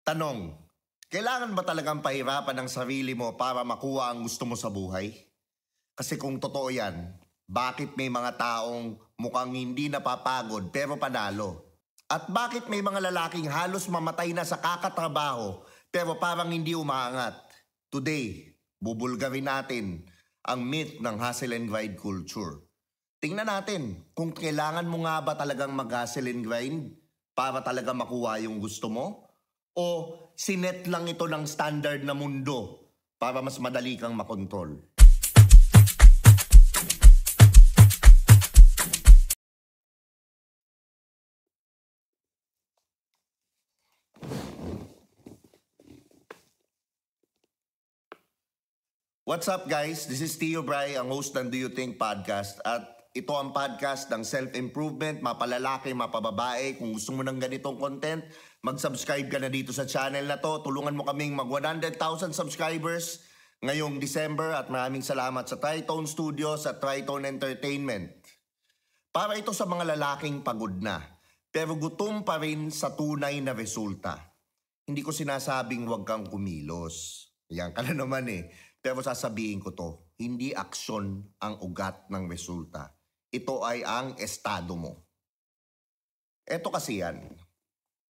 Tanong, kailangan ba talagang pahirapan ang sarili mo para makuha ang gusto mo sa buhay? Kasi kung totoo yan, bakit may mga taong mukhang hindi napapagod pero panalo? At bakit may mga lalaking halos mamatay na sa kakatrabaho pero parang hindi umaangat? Today, bubulgarin natin ang myth ng hustle and grind culture. Tingnan natin kung kailangan mo nga ba talagang mag-hustle and grind para talaga makuha yung gusto mo? O sinet lang ito ng standard na mundo para mas madali kang makontrol? What's up guys? This is Tio Bray, ang host ng Do You Think Podcast. At ito ang podcast ng self-improvement, mapalalaki, mapababae. Kung gusto mo ng ganitong content, mag-subscribe ka na dito sa channel na to. Tulungan mo kaming mag 100,000 subscribers ngayong December. At maraming salamat sa Tritone Studios at Tritone Entertainment. Para ito sa mga lalaking pagod na, pero gutom pa rin sa tunay na resulta. Hindi ko sinasabing huwag kang kumilos. Yan ka na naman eh. Pero sasabihin ko to, hindi aksyon ang ugat ng resulta. Ito ay ang estado mo. Eto kasi yan,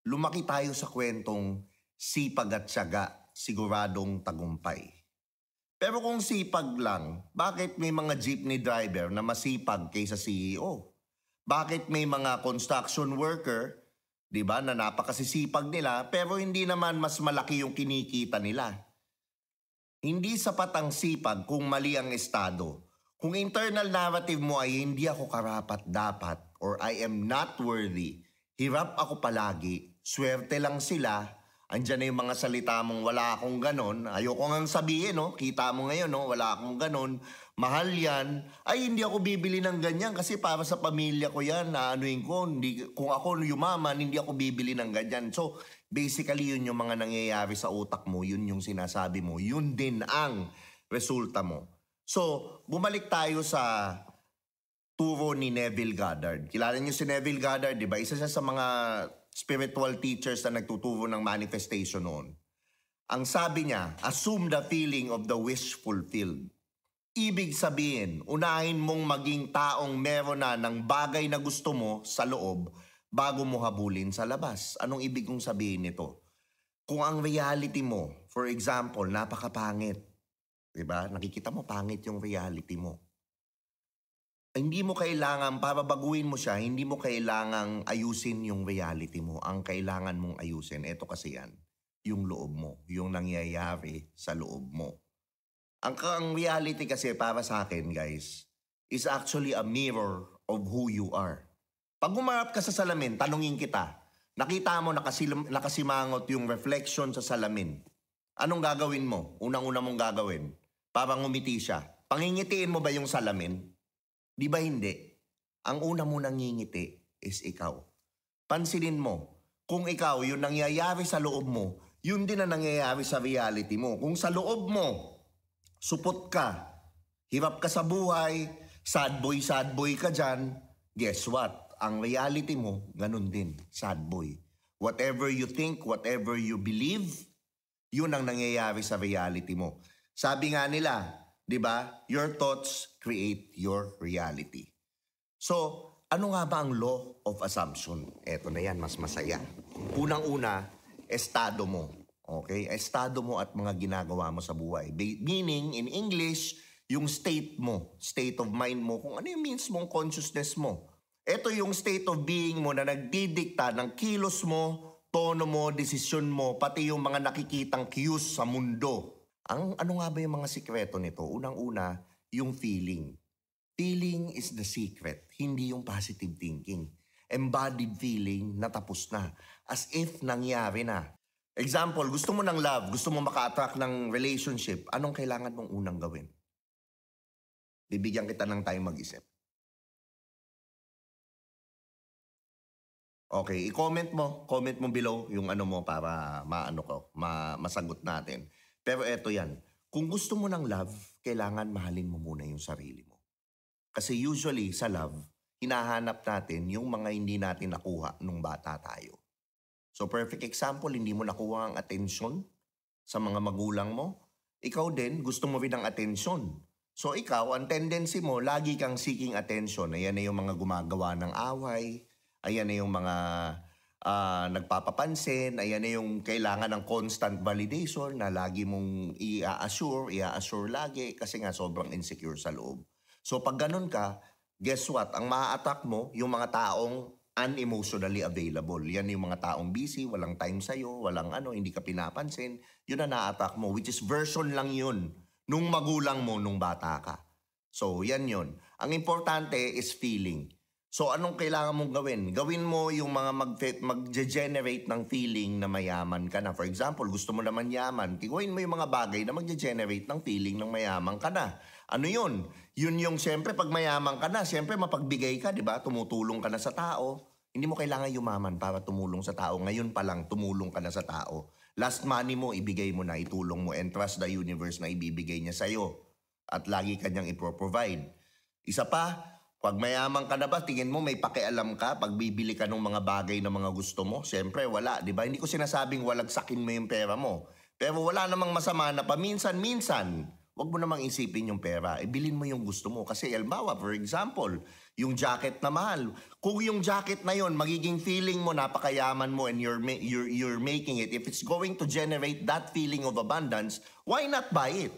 lumaki tayo sa kwentong sipag at tiyaga, siguradong tagumpay. Pero kung sipag lang, bakit may mga jeepney driver na masipag kaysa CEO? Bakit may mga construction worker, di ba, na napakasisipag nila, pero hindi naman mas malaki yung kinikita nila? Hindi sapat ang sipag kung mali ang estado. Kung internal narrative mo ay hindi ako karapat-dapat or I am not worthy, hirap ako palagi, swerte lang sila, andyan na yung mga salita mong wala akong ganon, ayoko ngang sabihin, no? Kita mo ngayon, no? Wala akong ganon, mahal yan, ay hindi ako bibili ng ganyan kasi para sa pamilya ko yan, naanuin ko, kung ako yumaman, hindi ako bibili ng ganyan. So, basically, yun yung mga nangyayari sa utak mo, yun yung sinasabi mo, yun din ang resulta mo. So, bumalik tayo sa turo ni Neville Goddard. Kilala niyo si Neville Goddard, di ba? Isa siya sa mga spiritual teachers na nagtuturo ng manifestation noon. Ang sabi niya, assume the feeling of the wish fulfilled. Ibig sabihin, unahin mong maging taong meron na ng bagay na gusto mo sa loob bago mo habulin sa labas. Anong ibig kong sabihin nito? Kung ang reality mo, for example, napakapangit, diba? Nakikita mo, pangit yung reality mo. Hindi mo kailangan, para baguhin mo siya, hindi mo kailangang ayusin yung reality mo. Ang kailangan mong ayusin, eto kasi yan, yung loob mo, yung nangyayari sa loob mo. Ang reality kasi para sa akin, guys, is actually a mirror of who you are. Pag umarap ka sa salamin, tanungin kita, nakita mo nakasimangot yung reflection sa salamin. Anong gagawin mo? Unang-una mong gagawin? Para ngumiti siya. Pangingitiin mo ba yung salamin? Di ba hindi? Ang una mo nangingiti is ikaw. Pansinin mo, kung ikaw yung nangyayari sa loob mo, yun din ang nangyayari sa reality mo. Kung sa loob mo, supot ka, hirap ka sa buhay, sad boy ka dyan, guess what? Ang reality mo, ganun din, sad boy. Whatever you think, whatever you believe, yun ang nangyayari sa reality mo. Sabi nga nila, di ba? Your thoughts create your reality. So, ano nga ba ang law of assumption? Eto na yan, mas masaya. Unang-una, estado mo. Okay? Estado mo at mga ginagawa mo sa buhay. Meaning, in English, yung state mo, state of mind mo, kung ano yung mismong consciousness mo. Ito yung state of being mo na nagdidikta ng kilos mo, tono mo, desisyon mo, pati yung mga nakikitang cues sa mundo. Ano nga ba yung mga sikreto nito? Unang-una, yung feeling. Feeling is the secret, hindi yung positive thinking. Embodied feeling na tapos na, as if nangyari na. Example, gusto mo ng love, gusto mo maka-attract ng relationship, anong kailangan mong unang gawin? Bibigyan kita ng time mag-isip. Okay, i-comment mo below yung ano mo para masagot natin. Pero eto yan, kung gusto mo ng love, kailangan mahalin mo muna yung sarili mo. Kasi usually sa love, hinahanap natin yung mga hindi natin nakuha nung bata tayo. So perfect example, hindi mo nakuha ang atensyon sa mga magulang mo. Ikaw din, gusto mo rin ng atensyon. So ikaw, ang tendency mo, lagi kang seeking attention. Ayan na yung mga gumagawa ng away. Ayan na yung mga nagpapapansin. Ayan na yung kailangan ng constant validation na lagi mong i-assure lagi kasi nga sobrang insecure sa loob. So pag ganun ka, guess what? Ang maa-attack mo, yung mga taong unemotionally available. Yan yung mga taong busy, walang time sa'yo, walang hindi ka pinapansin. Yun na na-attack mo, which is version lang yun nung magulang mo nung bata ka. So, yan yun. Ang importante is feeling. So, anong kailangan mong gawin? Gawin mo yung mga mag-generate ng feeling na mayaman ka na. For example, gusto mo naman yaman, gawin mo yung mga bagay na mag-generate ng feeling ng mayaman ka na. Ano yun? Yun yung siyempre pag mayaman ka na, siyempre mapagbigay ka, di ba? Tumutulong ka na sa tao. Hindi mo kailangan yumaman para tumulong sa tao. Ngayon pa lang, tumulong ka na sa tao. Last money mo, ibigay mo na, itulong mo, and trust the universe na ibibigay niya sa'yo. At lagi kanyang ipro-provide. Isa pa, pag mayaman ka na ba, tingin mo may pakialam ka pag bibili ka ng mga bagay na mga gusto mo? Siyempre, wala, di ba? Hindi ko sinasabing walagsakin mo yung pera mo. Pero wala namang masama na paminsan-minsan, wag mo namang isipin yung pera. Ibilin mo yung gusto mo. Kasi halimbawa, for example, yung jacket na mahal. Kung yung jacket na yon magiging feeling mo, napakayaman mo and you're making it. If it's going to generate that feeling of abundance, why not buy it?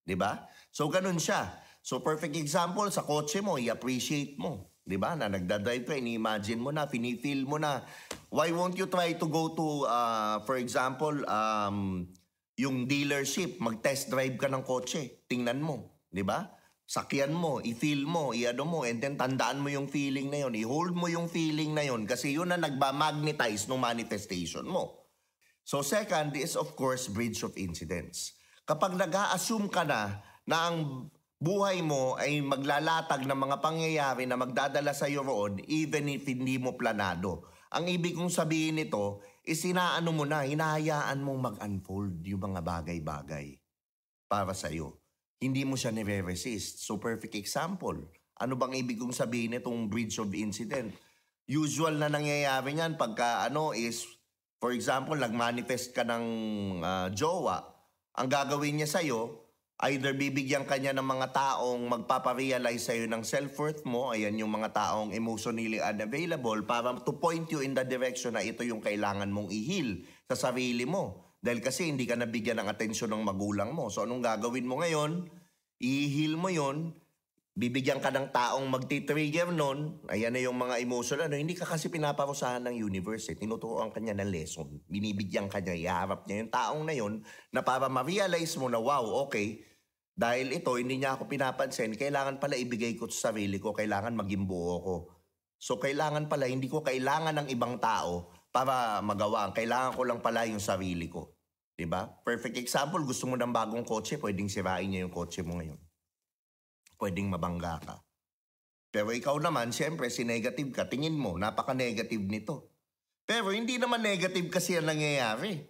Di ba? So, ganun siya. So, perfect example, sa kotse mo, i-appreciate mo. Di ba? Na nagdadrive ka, ini-imagine mo na, feel mo na. Why won't you try to go to, for example, yung dealership, mag-test drive ka ng kotse. Tingnan mo. Di ba? Sakyan mo, i-feel mo, i-ano mo, and then tandaan mo yung feeling na yun. I-hold mo yung feeling na yun kasi yun na nagba-magnetize ng manifestation mo. So, second is, of course, bridge of incidents. Kapag nag-a-assume ka na ang buhay mo ay maglalatag ng mga pangyayari na magdadala sa iyo roon even if hindi mo planado. Ang ibig kong sabihin nito is inaano mo na, hinahayaan mong mag-unfold yung mga bagay-bagay para sa iyo. Hindi mo siya nire-resist. So perfect example. Ano bang ibig kong sabihin nitong bridge of incident? Usual na nangyayari niyan pagka is, for example, nag-manifest ka ng jowa. Ang gagawin niya sa'yo, either bibigyan ka niya ng mga taong magpaparealize sa'yo ng self-worth mo, ayan yung mga taong emotionally unavailable, para to point you in the direction na ito yung kailangan mong i-heal sa sarili mo. Dahil kasi hindi ka nabigyan ng atensyon ng magulang mo. So anong gagawin mo ngayon? I-heal mo yon, bibigyan ka ng taong magti-trigger nun, ayan na yung mga emotional, hindi ka kasi pinaparusahan ng universe, tinuturoan ka niya ng lesson, binibigyan ka niya, iharap niya yung taong na yun, na para ma-realize mo na, wow, okay, dahil ito, hindi niya ako pinapansin, kailangan pala ibigay ko sa sarili ko, kailangan maging buo ko. So, kailangan pala, hindi ko kailangan ng ibang tao para magawa. Kailangan ko lang pala yung sarili ko. Diba? Perfect example, gusto mo ng bagong kotse, pwedeng sirain niya yung kotse mo ngayon. Pwedeng mabangga ka. Pero ikaw naman, siyempre, si negative ka, tingin mo, napaka-negative nito. Pero hindi naman negative kasi ang nangyayari.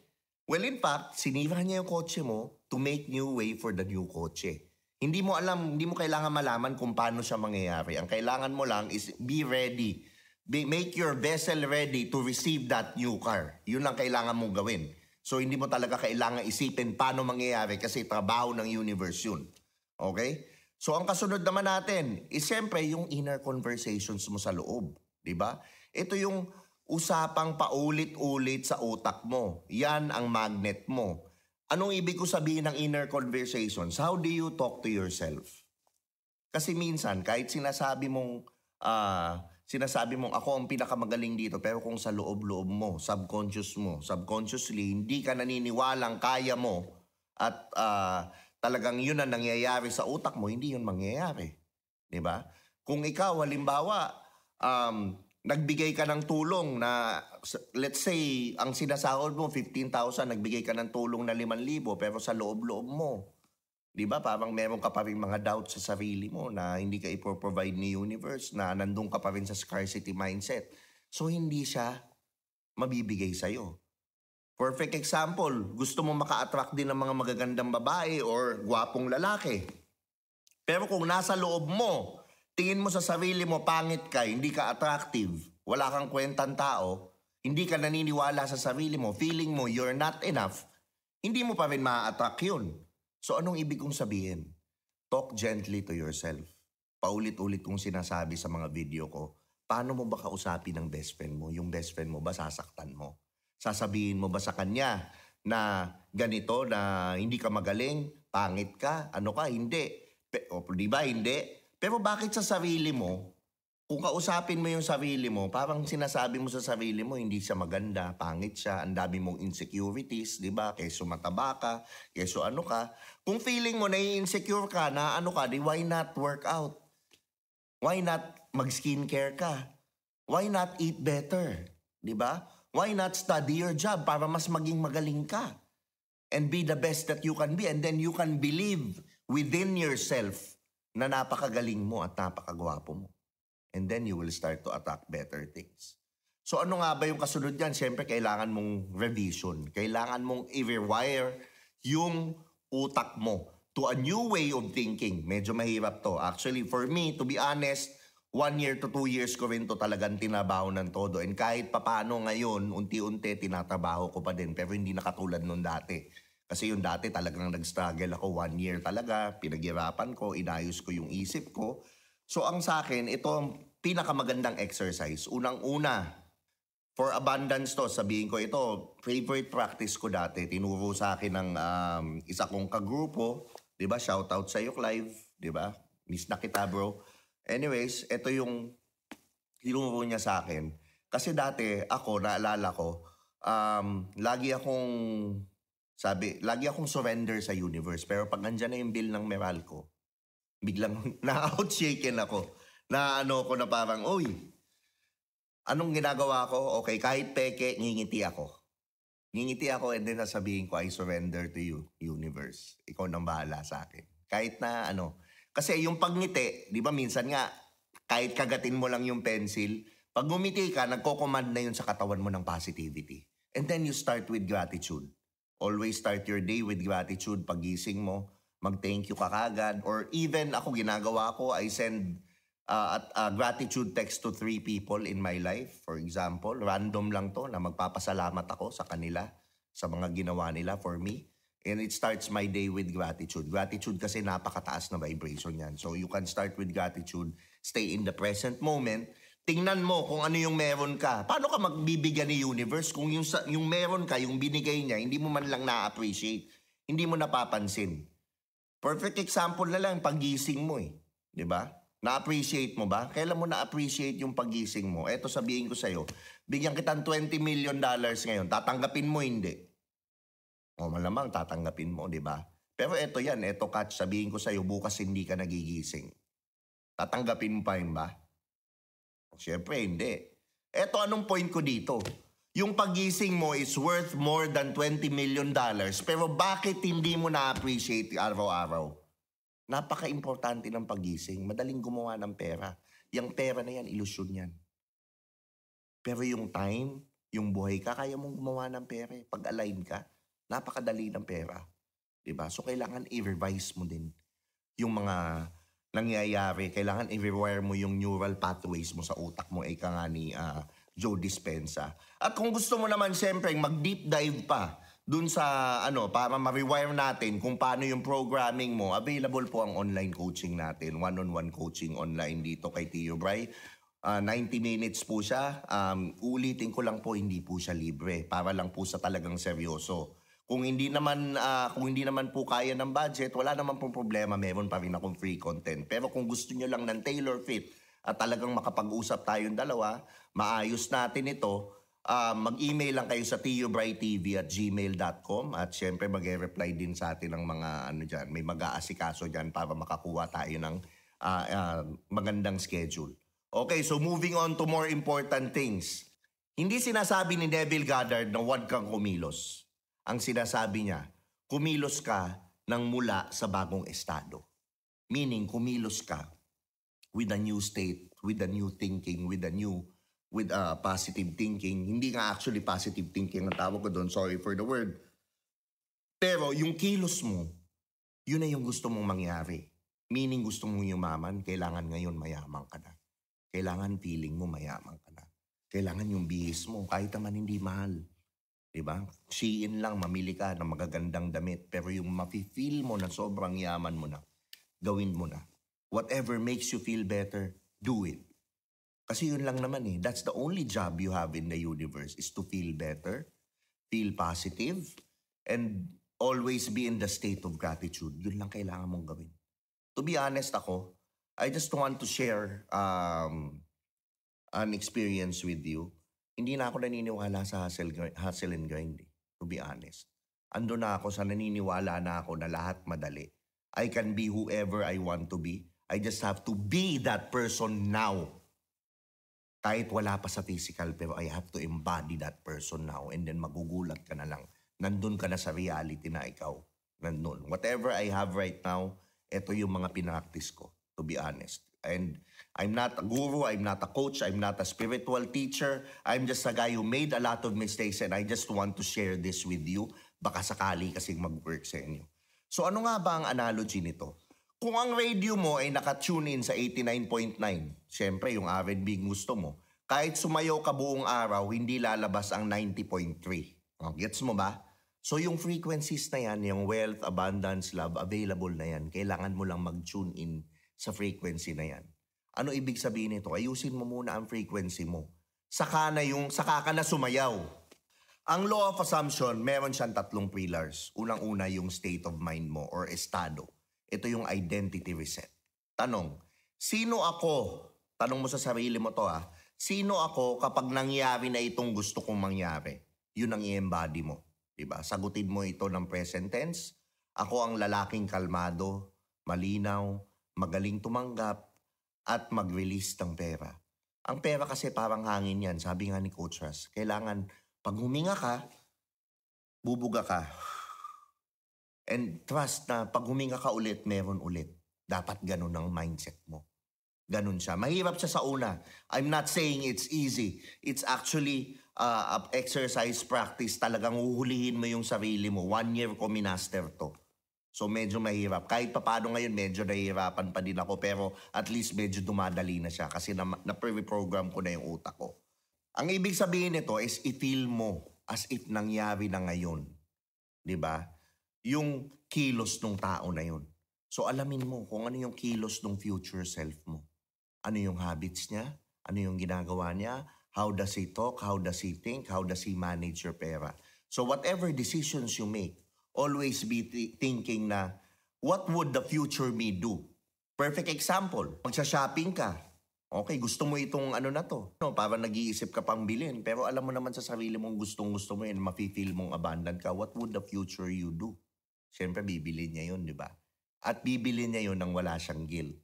Well, in fact, sinira niya yung kotse mo to make new way for the new kotse. Hindi mo alam, hindi mo kailangan malaman kung paano siya mangyayari. Ang kailangan mo lang is be ready. Make your vessel ready to receive that new car. Yun ang kailangan mong gawin. So, hindi mo talaga kailangan isipin paano mangyayari kasi trabaho ng universe yun. Okay? So, ang kasunod naman natin is siyempre yung inner conversations mo sa loob. Diba? Ito yung usapang paulit-ulit sa utak mo. Yan ang magnet mo. Anong ibig ko sabihin ng inner conversations? How do you talk to yourself? Kasi minsan, kahit sinasabi mong ako ang pinakamagaling dito, pero kung sa loob-loob mo, subconsciously, hindi ka naniniwalang kaya mo at talagang yun ang nangyayari sa utak mo, hindi yun mangyayari. Diba? Kung ikaw, halimbawa, nagbigay ka ng tulong na, let's say, ang sinasahod mo, 15,000, nagbigay ka ng tulong na 5,000, pero sa loob-loob mo, di ba, parang meron ka pa rin mga doubts sa sarili mo na hindi ka ipoprovide ni universe, na nandun ka pa rin sa scarcity mindset. So, hindi siya mabibigay sa'yo. Perfect example, gusto mo maka-attract din ng mga magagandang babae or gwapong lalaki. Pero kung nasa loob mo, tingin mo sa sarili mo, pangit ka, hindi ka attractive, wala kang kwentang tao, hindi ka naniniwala sa sarili mo, feeling mo you're not enough, hindi mo pa rin ma-attract yun. So anong ibig kong sabihin? Talk gently to yourself. Paulit-ulit kong sinasabi sa mga video ko, paano mo ba kausapin ng best friend mo? Yung best friend mo ba sasaktan mo? Sasabihin mo ba sa kanya na ganito, na hindi ka magaling, pangit ka, ano ka? Hindi. Di ba? Hindi. Pero bakit sa sarili mo, kung kausapin mo yung sarili mo, parang sinasabi mo sa sarili mo, hindi siya maganda, pangit siya, ang dami mong insecurities, di ba? Keso mataba ka, keso ano ka. Kung feeling mo na insecure ka, na ano ka, di why not work out? Why not mag-skincare ka? Why not eat better? Di ba? Why not study your job para mas maging magaling ka? And be the best that you can be. And then you can believe within yourself na napakagaling mo at napakagwapo mo. And then you will start to attack better things. So ano nga ba yung kasunod yan? Siyempre, kailangan mong revision. Kailangan mong i-rewire yung utak mo to a new way of thinking. Medyo mahirap to. Actually, for me, to be honest, 1 year to 2 years ko rin to talagang tinabaho ng todo. And kahit papano ngayon, unti-unti tinatrabaho ko pa din. Pero hindi na katulad nung dati. Kasi yung dati talagang nag-struggle ako 1 year talaga. Pinaghirapan ko, inayos ko yung isip ko. So ang sa akin, ito ang pinakamagandang exercise. Unang-una, for abundance to, sabihin ko ito, favorite practice ko dati. Tinuro sa akin ng isa kong kagrupo. Diba? Shoutout sa iyo, Clive. Diba? Miss na kita, bro. Anyways, ito yung tinuro niya sa akin. Kasi dati, ako, naalala ko, lagi akong surrender sa universe. Pero pag nandyan na yung bill ng Meralco, biglang na-outshaken ako. Na ano ko na parang, uy, anong ginagawa ko? Okay, kahit peke, ngingiti ako. Ngingiti ako and then sasabihin ko, I surrender to you, universe. Ikaw nang bahala sa akin. Kahit na ano. Kasi yung pagngiti, di ba minsan nga, kahit kagatin mo lang yung pencil, pag ngumiti ka, nagko-command na yun sa katawan mo ng positivity. And then you start with gratitude. Always start your day with gratitude. Pagising mo, mag-thank you ka kagad. Or even ako, ginagawa ko, I send a gratitude text to 3 people in my life. For example, random lang to na magpapasalamat ako sa kanila, sa mga ginawa nila for me. And it starts my day with gratitude. Gratitude kasi napakataas na vibration yan. So you can start with gratitude, stay in the present moment. Tingnan mo kung ano yung meron ka. Paano ka magbibigyan ni universe kung yung meron ka, yung binigay niya, hindi mo man lang na-appreciate, hindi mo napapansin. Perfect example na lang, paggising mo eh. Di ba? Na-appreciate mo ba? Kailan mo na-appreciate yung paggising mo? Eto sabihin ko sa'yo, bigyan kitang $20 million ngayon, tatanggapin mo hindi? O malamang tatanggapin mo, di ba? Pero eto yan, eto catch, sabihin ko sa'yo, bukas hindi ka nagigising. Tatanggapin mo pa rin ba? Siyempre hindi. Eto anong point ko dito? Yung pagising mo is worth more than $20 million, pero bakit hindi mo na-appreciate araw-araw? Napaka-importante ng pagising. Madaling gumawa ng pera. Yung pera na yan, ilusyon yan. Pero yung time, yung buhay ka, kaya mong gumawa ng pera. Pag-align ka, napakadali ng pera. Diba? So, kailangan i-revise mo din yung mga nangyayari. Kailangan i-rewire mo yung neural pathways mo sa utak mo. Ika nga ni Joe Dispenza. At kung gusto mo naman, siyempre, mag-deep dive pa dun sa, para ma-rewire natin kung paano yung programming mo, available po ang online coaching natin. One-on-one coaching online dito kay Tio Bray. 90 minutes po siya. Ulitin ko lang po, hindi po siya libre. Para lang po sa talagang seryoso. Kung hindi naman po kaya ng budget, wala naman pong problema. Meron pa rin akong free content. Pero kung gusto nyo lang ng tailor fit at talagang makapag-usap tayong dalawa, maayos natin ito, mag-email lang kayo sa tiobrightv@gmail.com at syempre mag-reply din sa atin ng mga dyan. May mag-aasikaso dyan para makakuha tayo ng magandang schedule. Okay, so moving on to more important things. Hindi sinasabi ni Neville Goddard na huwag kang kumilos. Ang sinasabi niya, kumilos ka ng mula sa bagong estado. Meaning, kumilos ka with a new state, with a new thinking, with positive thinking. Hindi nga actually positive thinking ang tawag ko doon. Sorry for the word. Pero yung kilos mo, yun na yung gusto mong mangyari. Meaning gusto mong yumaman, kailangan ngayon mayaman ka na. Kailangan feeling mo mayaman ka na. Kailangan yung bihis mo, kahit naman hindi mahal. Diba? Shein lang, mamili ka ng magagandang damit. Pero yung mafe-feel mo na sobrang yaman mo na, gawin mo na. Whatever makes you feel better, do it. Kasi yun lang naman eh. That's the only job you have in the universe is to feel better, feel positive, and always be in the state of gratitude. Yun lang kailangan mong gawin. To be honest ako, I just want to share an experience with you. Hindi na ako naniniwala sa hustle and grind, to be honest. Ando na ako sa naniniwala na ako na lahat madali. I can be whoever I want to be. I just have to be that person now. Kahit wala pa sa physical, pero I have to embody that person now. And then magugulat ka na lang. Nandun ka na sa reality na ikaw. Nandun. Whatever I have right now, ito yung mga pinractice ko, to be honest. And I'm not a guru, I'm not a coach, I'm not a spiritual teacher. I'm just a guy who made a lot of mistakes and I just want to share this with you. Baka sakali kasing mag-work sa inyo. So ano nga ba ang analogy nito? Kung ang radio mo ay naka-tune in sa 89.9, syempre yung R&B gusto mo, kahit sumayaw ka buong araw, hindi lalabas ang 90.3. Gets mo ba? So yung frequencies na yan, yung wealth, abundance, love, available na yan, kailangan mo lang mag-tune in sa frequency na yan. Ano ibig sabihin nito? Ayusin mo muna ang frequency mo. Saka ka na sumayaw. Ang law of assumption, meron siyang 3 pillars. Unang-una yung state of mind mo or estado. Ito yung identity reset. Tanong, sino ako? Tanong mo sa sarili mo to ha. Sino ako kapag nangyari na itong gusto kong mangyari? Yun ang i-embody mo. Diba? Sagutin mo ito ng present tense. Ako ang lalaking kalmado, malinaw, magaling tumanggap, at mag-release ng pera. Ang pera kasi parang hangin yan. Sabi nga ni Coach Ras, kailangan pag huminga ka, bubuga ka. And trust na pag huminga ka ulit, meron ulit. Dapat ganun ang mindset mo. Ganun siya. Mahirap siya sa una. I'm not saying it's easy. It's actually exercise practice. Talagang uhulihin mo yung sarili mo. 1 year ko minaster to. So medyo mahirap. Kahit paano ngayon, medyo nahihirapan pa din ako. Pero at least medyo dumadali na siya. Kasi na-pre-program ko na yung utak ko. Ang ibig sabihin nito is i-feel mo as if nangyari na ngayon. 'Di ba? Yung kilos ng tao na yun. So alamin mo kung ano yung kilos ng future self mo. Ano yung habits niya? Ano yung ginagawa niya? How does he talk? How does he think? How does he manage your pera? So whatever decisions you make, always be thinking na, what would the future me do? Perfect example, magsa-shopping ka. Okay, gusto mo itong ano na to. No, parang nag-iisip ka pang bilhin, pero alam mo naman sa sarili mong gustong-gusto mo yan, mafe-feel mong abundant ka. What would the future you do? Siyempre, bibili niya yun, di ba? At bibili niya yun nang wala siyang guilt.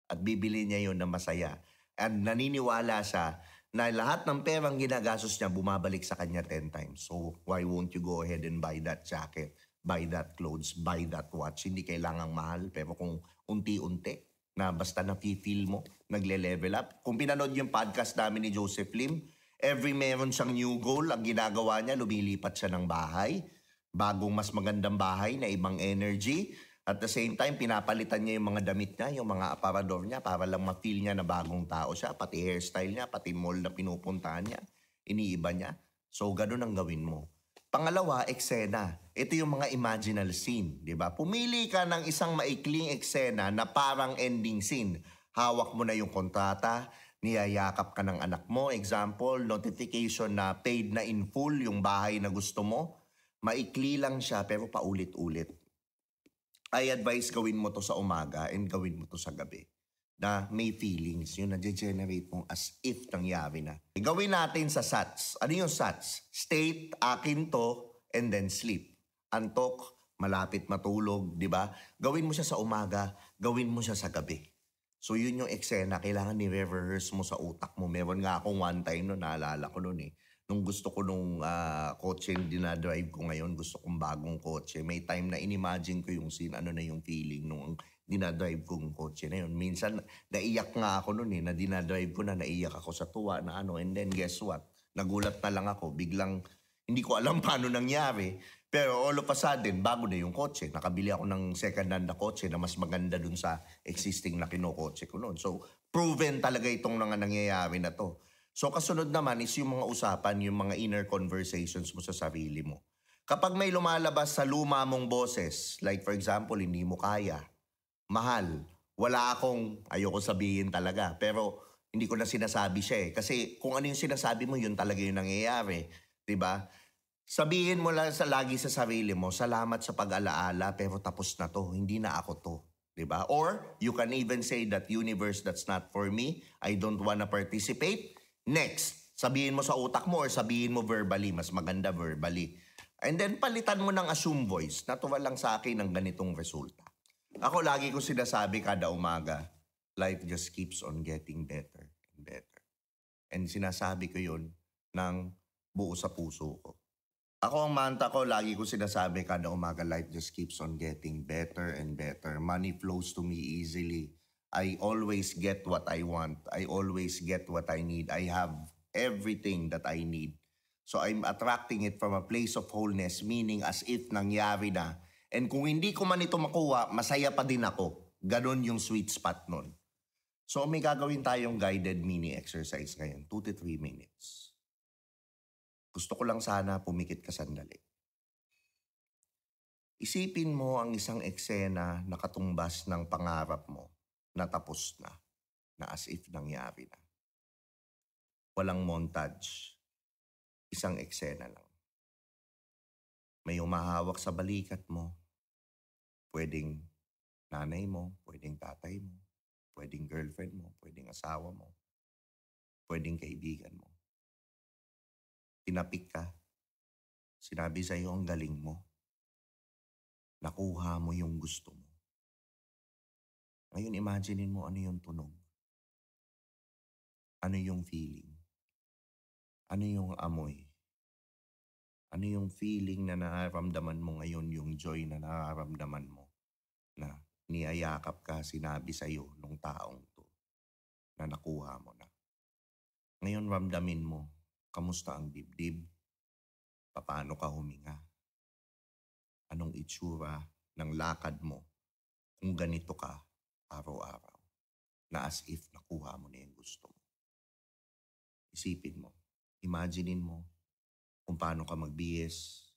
At bibili niya yun na masaya. And naniniwala siya na lahat ng perang ginagastos niya bumabalik sa kanya 10 times. So, why won't you go ahead and buy that jacket, buy that clothes, buy that watch? Hindi kailangang mahal, pero kung unti-unti, na basta na-feel mo, nagle-level up. Kung pinanood yung podcast namin ni Joseph Lim, every meron siyang new goal, ang ginagawa niya, lumilipat siya ng bahay, bagong mas magandang bahay na ibang energy. At the same time, pinapalitan niya yung mga damit niya, yung mga aparador niya para lang ma-feel niya na bagong tao siya, pati hairstyle niya, pati mall na pinupuntahan niya, iniiba niya. So, ganun ang gawin mo. Pangalawa, eksena. Ito yung mga imaginal scene, di ba? Pumili ka ng isang maikling eksena na parang ending scene. Hawak mo na yung kontrata, niyayakap ka ng anak mo. Example, notification na paid na in full yung bahay na gusto mo. Maikli lang siya pero paulit-ulit. I advise gawin mo to sa umaga and gawin mo to sa gabi. Na may feelings, yun na-generate mong as if nangyari na. Gawin natin sa SATS. Ano yung SATS? State, akin to, and then sleep. Antok, malapit matulog, di ba? Gawin mo siya sa umaga, gawin mo siya sa gabi. So yun yung eksena, kailangan ni-reverse mo sa utak mo. Meron nga akong one time no, naalala ko noon eh. Nung gusto ko nung kotse yung dinadrive ko ngayon, gusto kong bagong kotse. May time na inimagine ko yung scene, ano na yung feeling nung dinadrive kong kotse na yun. Minsan, naiyak nga ako noon eh, na dinadrive ko na, naiyak ako sa tuwa na ano. And then guess what? Nagulat na lang ako. Biglang, hindi ko alam paano nangyari. Pero all of a sudden, bago na yung kotse. Nakabili ako ng second hand na kotse na mas maganda dun sa existing na kinokotse ko noon. So, proven talaga itong nangyayari na to. So kasunod naman is yung mga usapan, yung mga inner conversations mo sa sarili mo. Kapag may lumalabas sa luma mong boses, like for example, hindi mo kaya, mahal, wala akong, ayoko sabihin talaga, pero hindi ko na sinasabi siya eh. Kasi kung ano yung sinasabi mo, yun talaga yung nangyayari. 'Di ba? Sabihin mo lang lagi sa sarili mo, salamat sa pag-alaala, pero tapos na to, hindi na ako to. 'Di ba? Or you can even say that universe, that's not for me, I don't wanna participate. Next, sabihin mo sa utak mo or sabihin mo verbally, mas maganda verbally. And then palitan mo ng assume voice, natural lang sa akin ang ganitong resulta. Ako lagi ko sinasabi kada umaga, life just keeps on getting better and better. And sinasabi ko yun ng buo sa puso ko. Ako ang mantra ko, lagi ko sinasabi kada umaga, life just keeps on getting better and better. Money flows to me easily. I always get what I want. I always get what I need. I have everything that I need. So I'm attracting it from a place of wholeness, meaning as if nangyari na. And kung hindi ko man ito makuha, masaya pa din ako. Ganon yung sweet spot nun. So may gagawin tayong guided mini exercise ngayon, 2 to 3 minutes. Gusto ko lang sana pumikit ka sandali. Isipin mo ang isang eksena na katumbas ng pangarap mo na tapos na as if nangyari na. Walang montage, isang eksena lang. May umahawak sa balikat mo, pwedeng nanay mo, pwedeng tatay mo, pwedeng girlfriend mo, pwedeng asawa mo, pwedeng kaibigan mo. Tinapik ka, sinabi sa'yo ang galing mo, nakuha mo yung gusto mo. Ngayon, imaginein mo ano yung tunog. Ano yung feeling? Ano yung amoy? Ano yung feeling na nararamdaman mo ngayon, yung joy na nararamdaman mo na niyayakap ka, sinabi sa'yo nung taong to na nakuha mo na. Ngayon, ramdamin mo, kamusta ang dibdib? Paano ka huminga? Anong itsura ng lakad mo kung ganito ka araw-araw na as if nakuha mo na yung gusto mo? Isipin mo, imaginein mo kung paano ka magbihis,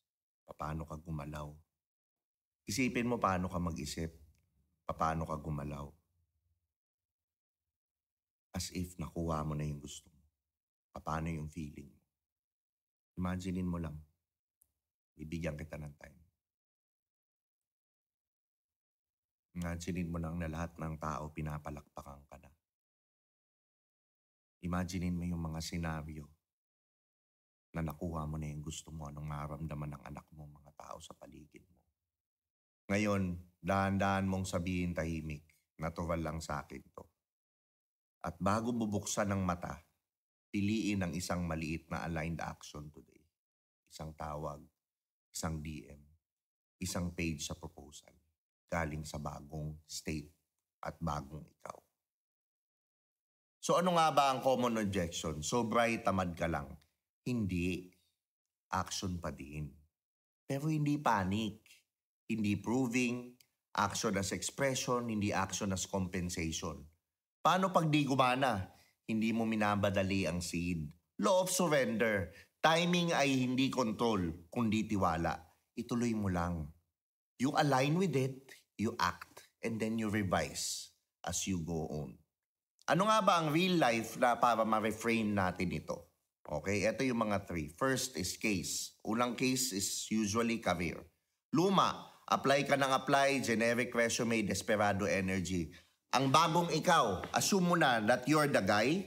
paano ka gumalaw. Isipin mo paano ka mag-isip, paano ka gumalaw. As if nakuha mo na yung gusto mo. Paano yung feeling mo. Imaginein mo lang. Bibigyan kita ng time. Imaginein mo lang na lahat ng tao pinapalakpakan ka na. Imaginein mo yung mga senaryo na nakuha mo na yung gusto mo, anong maramdaman ng anak mo, mga tao sa paligid mo. Ngayon, dahan-dahan mong sabihin tahimik, natural lang sa akin to. At bago bubuksan ng mata, piliin ang isang maliit na aligned action today. Isang tawag, isang DM, isang page sa proposal, galing sa bagong state at bagong ikaw. So ano nga ba ang common objection? Sobra'y tamad ka lang. Hindi. Action pa din. Pero hindi panic. Hindi proving. Action as expression, hindi action as compensation. Paano pag di gumana? Hindi mo minabadali ang seed. Law of surrender. Timing ay hindi control, kundi tiwala. Ituloy mo lang. You align with it, you act, and then you revise as you go on. Ano nga ba ang real life na para ma-reframe natin ito? Okay, ito yung mga 3. First is case. Unang case is usually career. Luma, apply ka ng apply, generic resume, desperado energy. Ang bagong ikaw, assume mo na that you're the guy.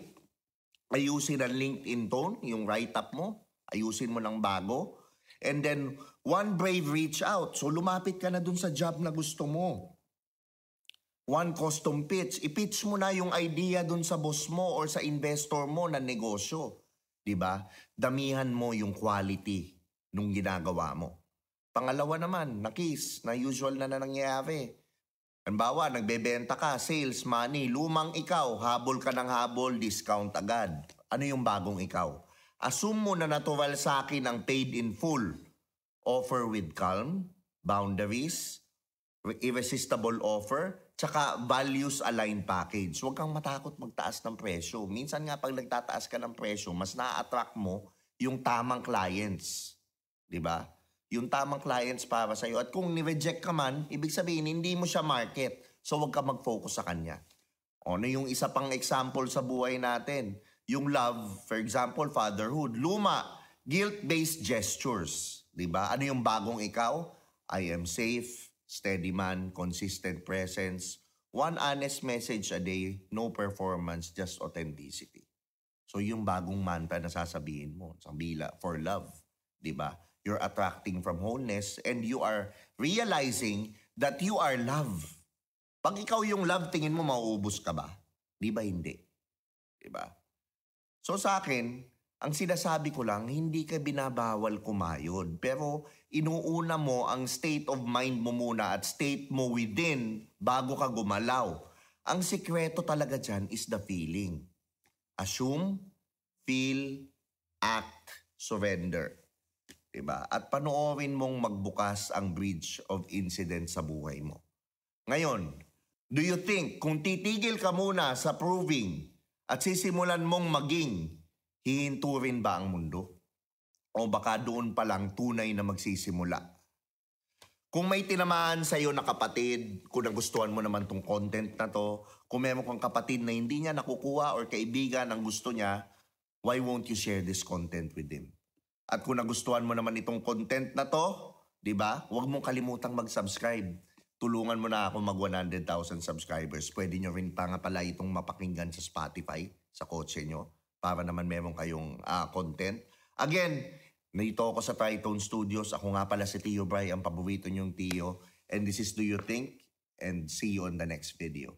Ayusin ang LinkedIn tone, yung write-up mo. Ayusin mo ng bago. And then, one brave reach out. So, lumapit ka na dun sa job na gusto mo. One custom pitch. I-pitch mo na yung idea dun sa boss mo or sa investor mo na negosyo. Diba? Damihan mo yung quality nung ginagawa mo. Pangalawa naman, na case na usual na nangyayari. Halimbawa, nagbebenta ka, sales, money, lumang ikaw, habol ka ng habol, discount agad. Ano yung bagong ikaw? Assume mo na natural sa akin ang paid in full. Offer with calm, boundaries, irresistible offer, tsaka values-aligned package. Huwag kang matakot magtaas ng presyo. Minsan nga pag nagtataas ka ng presyo, mas na-attract mo yung tamang clients. Di ba? Yung tamang clients para sa'yo. At kung ni-reject ka man, ibig sabihin, hindi mo siya market. So huwag ka mag-focus sa kanya. Ano yung isa pang example sa buhay natin? Yung love, for example, fatherhood. Luma, guilt-based gestures. Diba? Ano yung bagong ikaw? I am safe, steady man, consistent presence, one honest message a day, no performance, just authenticity. So yung bagong mantra na sasabihin mo, sabila, for love. Diba? You're attracting from wholeness and you are realizing that you are love. Pag ikaw yung love, tingin mo mauubos ka ba? Di ba hindi? Di ba? So sa akin, ang sinasabi ko lang, hindi ka binabawal kumayod. Pero inuuna mo ang state of mind mo muna at state mo within bago ka gumalaw. Ang sikreto talaga dyan is the feeling. Assume, feel, act, surrender. Diba? At panoorin mong magbukas ang bridge of incident sa buhay mo. Ngayon, do you think kung titigil ka muna sa proving at sisimulan mong maging, hihinto rin ba ang mundo? O baka doon pa lang tunay na magsisimula? Kung may tinamaan sa'yo na kapatid, kung nagustuhan mo naman tong content na to, kung meron kang kapatid na hindi niya nakukuha or kaibigan ang gusto niya, why won't you share this content with him? At kung nagustuhan mo naman itong content na to, di ba? Huwag mong kalimutang mag-subscribe. Tulungan mo na ako mag 100,000 subscribers. Pwede nyo rin pa nga pala itong mapakinggan sa Spotify, sa kotse nyo, para naman meron kayong content. Again, nandito ako sa Tritone Studios. Ako nga pala si Tio Bray, ang paborito nyong Tio. And this is Do You Think? And see you on the next video.